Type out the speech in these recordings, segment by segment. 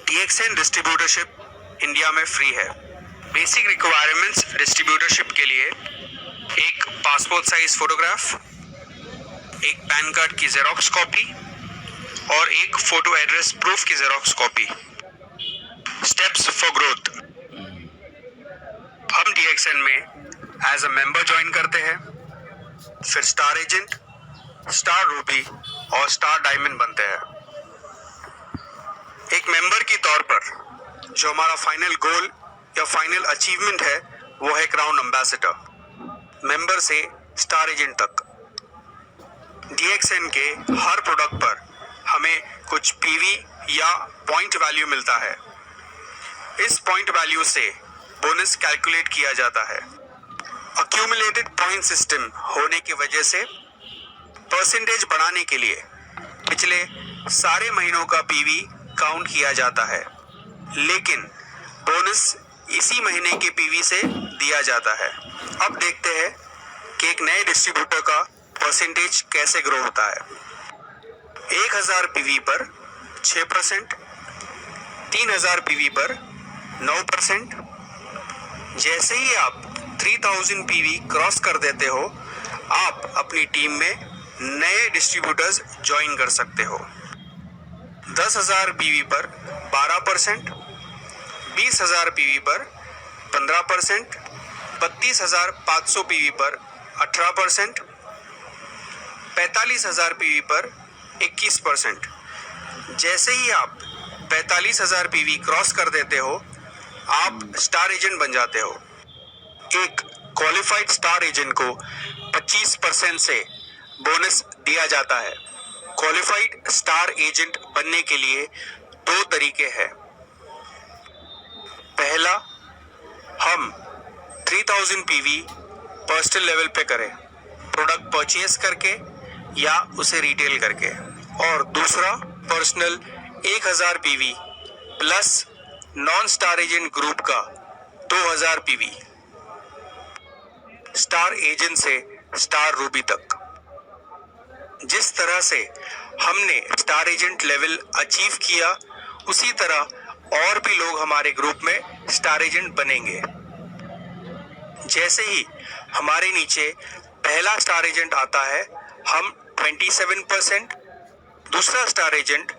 DXN distributorship India में free है। Basic requirements distributorship के लिए एक पासपोर्ट साइज फोटोग्राफ, एक पैन कार्ड की जेरोक्स कॉपी और एक फोटो एड्रेस प्रूफ की xerox copy. Steps for growth. हम DXN में एज अ मेंबर ज्वाइन करते हैं, फिर स्टार एजेंट, स्टार रूबी और स्टार डायमंड बनते हैं। एक मेंबर की तौर पर जो हमारा फाइनल गोल या फाइनल अचीवमेंट है वो है क्राउन एम्बेसडर। मेंबर से स्टार एजेंट तक DXN के हर प्रोडक्ट पर हमें कुछ PV या पॉइंट वैल्यू मिलता है। इस पॉइंट वैल्यू से बोनस कैलकुलेट किया जाता है। अक्यूमुलेटेड पॉइंट सिस्टम होने की वजह से परसेंटेज बढ़ाने के लिए पिछले सारे महीनों का PV काउंट किया जाता है, लेकिन बोनस इसी महीने के PV से दिया जाता है। अब देखते हैं कि एक नए डिस्ट्रीब्यूटर का परसेंटेज कैसे ग्रो होता है। 1000 PV पर 6%, 3000 PV पर 9%। जैसे ही आप 3000 PV क्रॉस कर देते हो, आप अपनी टीम में नए डिस्ट्रीब्यूटर्स ज्वाइन कर सकते हो। 10,000 PV पर 12%, 20,000 PV पर 15%, 32,500 PV पर 18%, 45,000 PV पर 21%। जैसे ही आप 45,000 PV क्रॉस कर देते हो, आप स्टार एजेंट बन जाते हो। एक क्वालिफाइड स्टार एजेंट को 25% से बोनस दिया जाता है। क्वालिफाइड स्टार एजेंट बनने के लिए 2 तरीके हैं। पहला, हम 3000 PV पर्सनल लेवल पे करें, प्रोडक्ट परचेज करके या उसे रिटेल करके। और दूसरा, personal 1000 PV plus non star agent group का 2000 PV। स्टार एजेंट से स्टार रूबी तक। जिस तरह से हमने स्टार एजेंट लेवल अचीव किया, उसी तरह और भी लोग हमारे ग्रुप में स्टार एजेंट बनेंगे। जैसे ही हमारे नीचे पहला स्टार एजेंट आता है, हम 27%, दूसरा स्टार एजेंट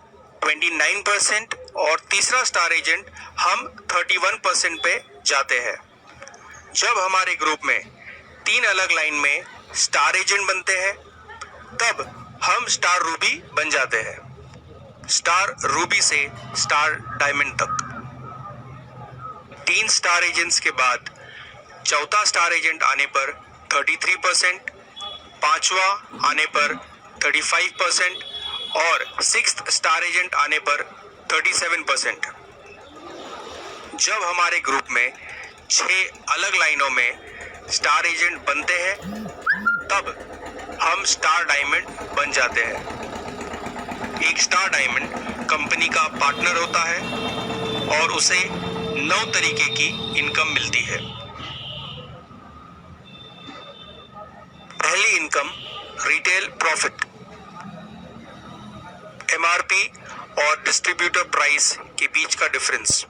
29% और तीसरा स्टार एजेंट हम 31% पे जाते हैं। जब हमारे ग्रुप में 3 अलग लाइन में स्टार एजेंट बनते हैं, तब हम स्टार रूबी बन जाते हैं। स्टार रूबी से स्टार डायमंड तक। 3 स्टार एजेंट्स के बाद चौथा स्टार एजेंट आने पर 33%, पांचवा आने पर 35% और 6th स्टार एजेंट आने पर 37%। जब हमारे ग्रुप में 6 अलग लाइनों में स्टार एजेंट बनते हैं, तब हम स्टार डायमंड बन जाते हैं। एक स्टार डायमंड कंपनी का पार्टनर होता है और उसे 9 तरीके की इनकम मिलती है। पहली इनकम, रिटेल प्रॉफिट। MRP और डिस्ट्रीब्यूटर प्राइस के बीच का डिफरेंस।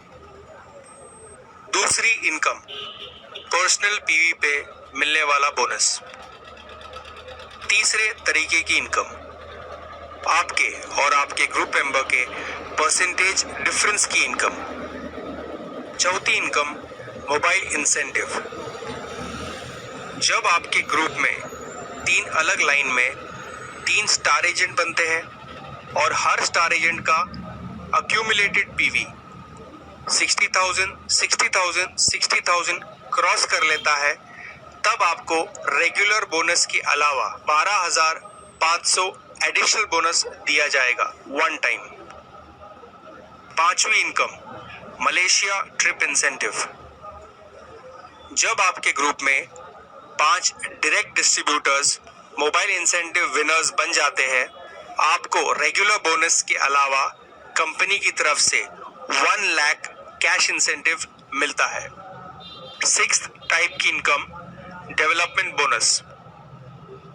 दूसरी इनकम, पर्सनल PV पे मिलने वाला बोनस। तीसरे तरीके की इनकम, आपके और आपके ग्रुप मेंबर के परसेंटेज डिफरेंस की इनकम। चौथी इनकम, मोबाइल इंसेंटिव। जब आपके ग्रुप में 3 अलग लाइन में 3 स्टार एजेंट बनते हैं और हर स्टार एजेंट का अक्यूमुलेटेड PV 60,000, 60,000, 60,000 क्रॉस कर लेता है, तब आपको रेगुलर बोनस के अलावा 12,500 एडिशनल बोनस दिया जाएगा वन टाइम। पांचवी इनकम, मलेशिया ट्रिप इंसेंटिव। जब आपके ग्रुप में 5 direct distributors mobile incentive winners बन जाते हैं, आपको रेगुलर बोनस के अलावा कंपनी की तरफ से 1 लाख कैश इंसेंटिव मिलता है। 6th टाइप की इनकम, डेवलपमेंट बोनस।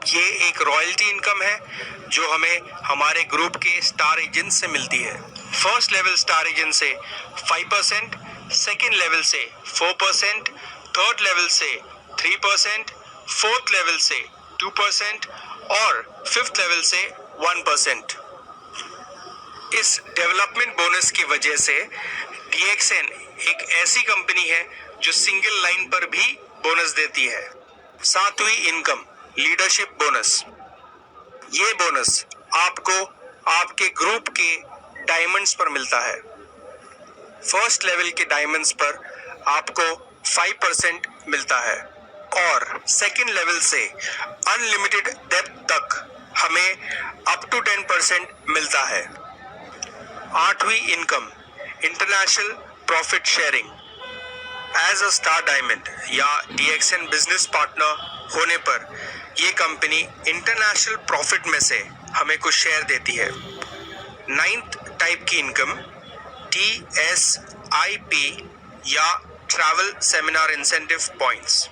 ये एक रॉयल्टी इनकम है जो हमें हमारे ग्रुप के स्टार एजेंट से मिलती है। फर्स्ट लेवल स्टार एजेंट से 5%, सेकेंड लेवल से 4%, थर्ड लेवल से 3%, फोर्थ लेवल से 2% और फिफ्थ लेवल से 1%। इस डेवलपमेंट बोनस की वजह से DXN एक ऐसी कंपनी है जो सिंगल लाइन पर भी बोनस देती है। सातवीं इनकम, लीडरशिप बोनस। ये बोनस आपको आपके ग्रुप के डायमंड्स पर मिलता है। फर्स्ट लेवल के डायमंड्स पर आपको 5% मिलता है और सेकेंड लेवल से अनलिमिटेड डेप्थ तक हमें अप टू 10% मिलता है। आठवीं income, international profit sharing. As a star diamond या DXN बिजनेस पार्टनर होने पर ये कंपनी इंटरनेशनल प्रॉफिट में से हमें कुछ शेयर देती है। नाइन्थ टाइप की इनकम, TSIP या ट्रैवल सेमिनार इंसेंटिव पॉइंट्स।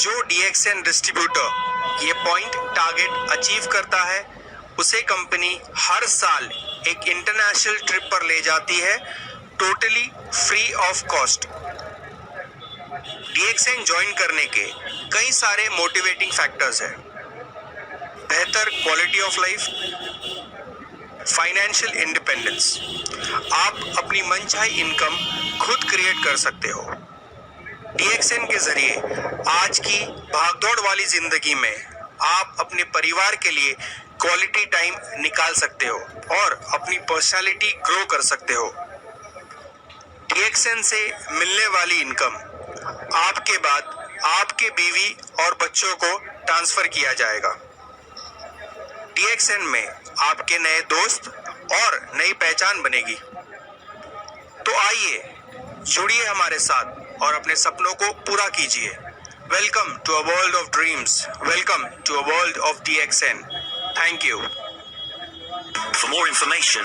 जो DXN डिस्ट्रीब्यूटर ये पॉइंट टारगेट अचीव करता है उसे कंपनी हर साल एक इंटरनेशनल ट्रिप पर ले जाती है, totally free of cost. DXN join करने के कई सारे मोटिवेटिंग फैक्टर्स हैं। बेहतर quality of life, financial independence. आप अपनी मनचाही इनकम खुद क्रिएट कर सकते हो। DXN के जरिए आज की भागदौड़ वाली जिंदगी में आप अपने परिवार के लिए क्वालिटी टाइम निकाल सकते हो और अपनी पर्सनालिटी ग्रो कर सकते हो। DXN से मिलने वाली इनकम आपके बाद आपके बीवी और बच्चों को ट्रांसफर किया जाएगा। DXN में आपके नए दोस्त और नई पहचान बनेगी। तो आइए जुड़िए हमारे साथ और अपने सपनों को पूरा कीजिए। Welcome to a world of dreams, welcome to a world of DXN। Thank you. For more information